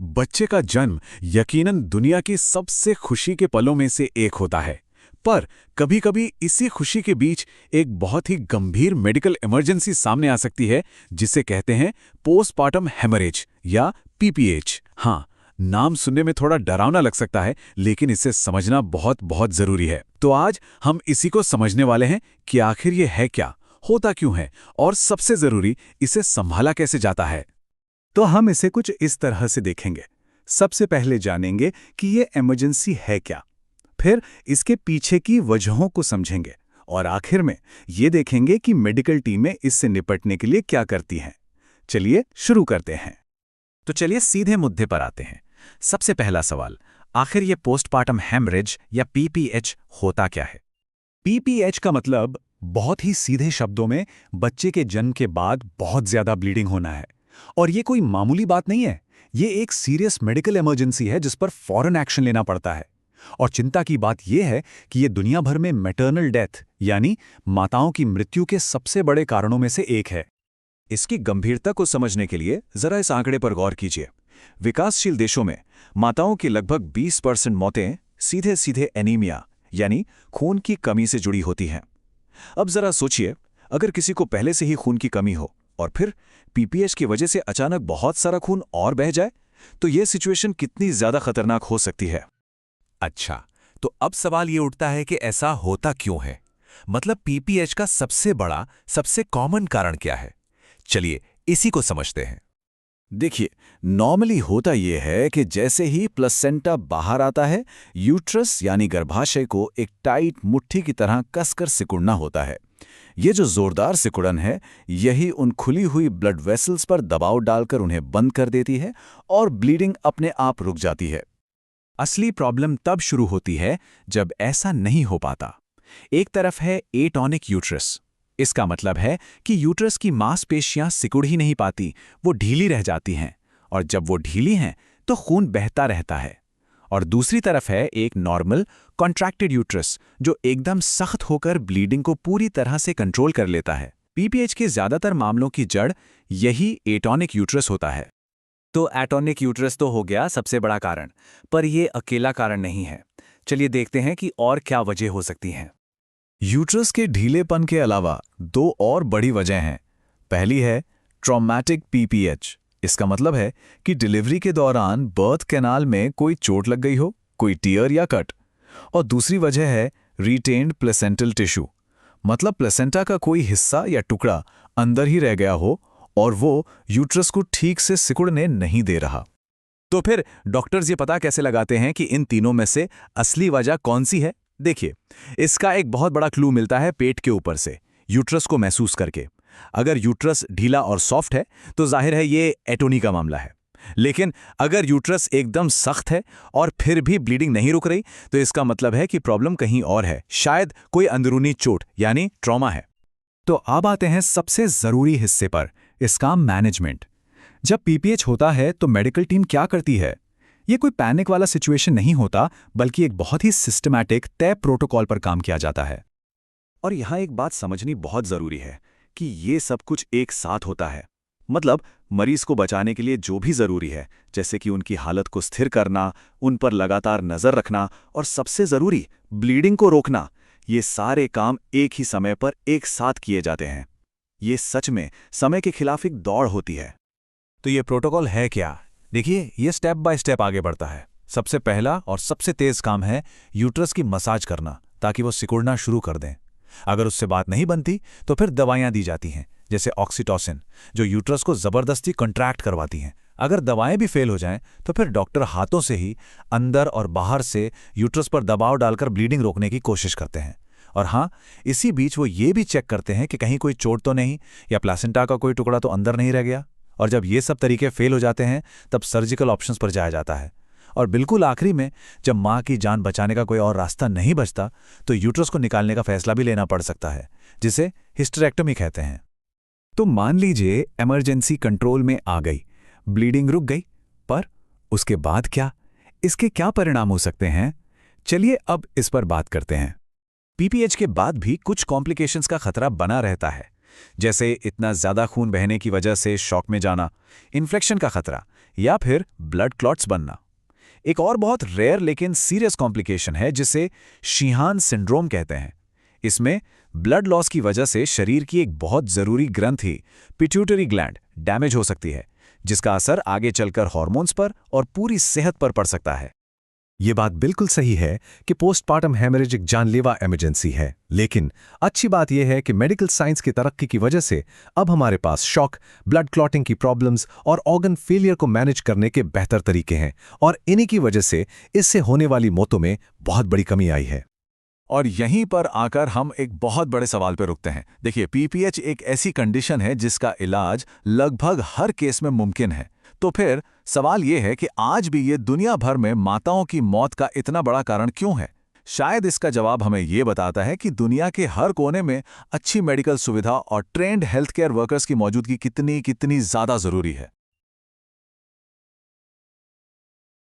बच्चे का जन्म यकीनन दुनिया की सबसे खुशी के पलों में से एक होता है। पर कभी-कभी इसी खुशी के बीच एक बहुत ही गंभीर मेडिकल इमरजेंसी सामने आ सकती है, जिसे कहते हैं पोस्टपार्टम हेमरेज या पीपीएच। हाँ, नाम सुनने में थोड़ा डरावना लग सकता है, लेकिन इसे समझना बहुत बहुत जरूरी है। तो आज हम इसी को समझने वाले हैं कि आखिर ये है क्या, होता क्यों है और सबसे जरूरी, इसे संभाला कैसे जाता है। तो हम इसे कुछ इस तरह से देखेंगे। सबसे पहले जानेंगे कि ये इमरजेंसी है क्या, फिर इसके पीछे की वजहों को समझेंगे और आखिर में ये देखेंगे कि मेडिकल टीमें इससे निपटने के लिए क्या करती हैं। चलिए शुरू करते हैं। तो चलिए सीधे मुद्दे पर आते हैं। सबसे पहला सवाल, आखिर ये पोस्टपार्टम हेमरेज या पीपीएच होता क्या है? पीपीएच का मतलब बहुत ही सीधे शब्दों में बच्चे के जन्म के बाद बहुत ज्यादा ब्लीडिंग होना है। और ये कोई मामूली बात नहीं है, ये एक सीरियस मेडिकल इमरजेंसी है जिस पर फौरन एक्शन लेना पड़ता है। और चिंता की बात यह है कि ये दुनिया भर में मैटरनल डेथ यानी माताओं की मृत्यु के सबसे बड़े कारणों में से एक है। इसकी गंभीरता को समझने के लिए जरा इस आंकड़े पर गौर कीजिए। विकासशील देशों में माताओं की लगभग 20% मौतें सीधे सीधे एनीमिया यानी खून की कमी से जुड़ी होती हैं। अब जरा सोचिए, अगर किसी को पहले से ही खून की कमी हो और फिर पीपीएच की वजह से अचानक बहुत सारा खून और बह जाए, तो यह सिचुएशन कितनी ज्यादा खतरनाक हो सकती है। अच्छा, तो अब सवाल ये उठता है कि ऐसा होता क्यों है? मतलब पीपीएच का सबसे बड़ा, सबसे कॉमन कारण क्या है? चलिए इसी को समझते हैं। देखिए, नॉर्मली होता यह है कि जैसे ही प्लेसेंटा बाहर आता है, यूट्रस यानी गर्भाशय को एक टाइट मुट्ठी की तरह कसकर सिकुड़ना होता है। ये जो जोरदार सिकुड़न है, यही उन खुली हुई ब्लड वेसल्स पर दबाव डालकर उन्हें बंद कर देती है और ब्लीडिंग अपने आप रुक जाती है। असली प्रॉब्लम तब शुरू होती है जब ऐसा नहीं हो पाता। एक तरफ है एटॉनिक यूट्रस। इसका मतलब है कि यूट्रस की मांसपेशियां सिकुड़ ही नहीं पाती, वो ढीली रह जाती हैं, और जब वो ढीली हैं तो खून बहता रहता है। और दूसरी तरफ है एक नॉर्मल कॉन्ट्रैक्टेड यूट्रस, जो एकदम सख्त होकर ब्लीडिंग को पूरी तरह से कंट्रोल कर लेता है। पीपीएच के ज्यादातर मामलों की जड़ यही एटॉनिक यूट्रस होता है। तो एटॉनिक यूट्रस तो हो गया सबसे बड़ा कारण, पर यह अकेला कारण नहीं है। चलिए देखते हैं कि और क्या वजह हो सकती हैं। यूट्रस के ढीलेपन के अलावा दो और बड़ी वजह हैं। पहली है ट्रॉमेटिक पीपीएच। इसका मतलब है कि डिलीवरी के दौरान बर्थ कैनाल में कोई चोट लग गई हो, कोई टियर या कट। और दूसरी वजह है रिटेन्ड प्लेसेंटल टिश्यू, मतलब प्लेसेंटा का कोई हिस्सा या टुकड़ा अंदर ही रह गया हो और वो यूट्रस को ठीक से सिकुड़ने नहीं दे रहा। तो फिर डॉक्टर्स ये पता कैसे लगाते हैं कि इन तीनों में से असली वजह कौन सी है? देखिए, इसका एक बहुत बड़ा क्लू मिलता है पेट के ऊपर से, यूट्रस को महसूस करके। अगर यूट्रस ढीला और सॉफ्ट है तो जाहिर है ये एटोनी का मामला है। लेकिन अगर यूट्रस एकदम सख्त है और फिर भी ब्लीडिंग नहीं रुक रही, तो इसका मतलब है कि प्रॉब्लम कहीं और है, शायद कोई अंदरूनी चोट यानी ट्रॉमा है। तो अब आते हैं सबसे जरूरी हिस्से पर, इसका मैनेजमेंट। जब पीपीएच होता है तो मेडिकल टीम क्या करती है? ये कोई पैनिक वाला सिचुएशन नहीं होता, बल्कि एक बहुत ही सिस्टमैटिक तय प्रोटोकॉल पर काम किया जाता है। और यहां एक बात समझनी बहुत जरूरी है कि ये सब कुछ एक साथ होता है। मतलब मरीज को बचाने के लिए जो भी जरूरी है, जैसे कि उनकी हालत को स्थिर करना, उन पर लगातार नजर रखना और सबसे जरूरी ब्लीडिंग को रोकना, ये सारे काम एक ही समय पर एक साथ किए जाते हैं। ये सच में समय के खिलाफ एक दौड़ होती है। तो ये प्रोटोकॉल है क्या? देखिए, ये स्टेप बाय स्टेप आगे बढ़ता है। सबसे पहला और सबसे तेज काम है यूट्रस की मसाज करना, ताकि वो सिकुड़ना शुरू कर दें। अगर उससे बात नहीं बनती तो फिर दवाइयां दी जाती हैं, जैसे ऑक्सीटोसिन, जो यूट्रस को जबरदस्ती कॉन्ट्रैक्ट करवाती हैं। अगर दवाएं भी फेल हो जाएं तो फिर डॉक्टर हाथों से ही अंदर और बाहर से यूट्रस पर दबाव डालकर ब्लीडिंग रोकने की कोशिश करते हैं। और हाँ, इसी बीच वो ये भी चेक करते हैं कि कहीं कोई चोट तो नहीं या प्लेसेंटा का कोई टुकड़ा तो अंदर नहीं रह गया। और जब ये सब तरीके फेल हो जाते हैं तब सर्जिकल ऑप्शंस पर जाया जाता है। और बिल्कुल आखिरी में जब मां की जान बचाने का कोई और रास्ता नहीं बचता तो यूट्रस को निकालने का फैसला भी लेना पड़ सकता है, जिसे हिस्टेरेक्टोमी कहते हैं। तो मान लीजिए इमरजेंसी कंट्रोल में आ गई, ब्लीडिंग रुक गई, पर उसके बाद क्या? इसके क्या परिणाम हो सकते हैं? चलिए अब इस पर बात करते हैं। पीपीएच के बाद भी कुछ कॉम्प्लिकेशंस का खतरा बना रहता है, जैसे इतना ज्यादा खून बहने की वजह से शॉक में जाना, इन्फेक्शन का खतरा या फिर ब्लड क्लॉट्स बनना। एक और बहुत रेयर लेकिन सीरियस कॉम्प्लिकेशन है जिसे शीहान सिंड्रोम कहते हैं। इसमें ब्लड लॉस की वजह से शरीर की एक बहुत जरूरी ग्रंथि पिट्यूटरी ग्लैंड डैमेज हो सकती है, जिसका असर आगे चलकर हार्मोन्स पर और पूरी सेहत पर पड़ सकता है। ये बात बिल्कुल सही है कि पोस्टमार्टम हेमरेज एक जानलेवा इमरजेंसी है, लेकिन अच्छी बात यह है कि मेडिकल साइंस की तरक्की की वजह से अब हमारे पास शॉक, ब्लड क्लॉटिंग की प्रॉब्लम्स और ऑर्गन फेलियर को मैनेज करने के बेहतर तरीके हैं, और इन्हीं की वजह से इससे होने वाली मौतों में बहुत बड़ी कमी आई है। और यहीं पर आकर हम एक बहुत बड़े सवाल पर रुकते हैं। देखिए, पीपीएच एक ऐसी कंडीशन है जिसका इलाज लगभग हर केस में मुमकिन है। तो फिर सवाल ये है कि आज भी ये दुनिया भर में माताओं की मौत का इतना बड़ा कारण क्यों है? शायद इसका जवाब हमें ये बताता है कि दुनिया के हर कोने में अच्छी मेडिकल सुविधा और ट्रेंड हेल्थ केयर वर्कर्स की मौजूदगी कितनी ज़्यादा ज़रूरी है।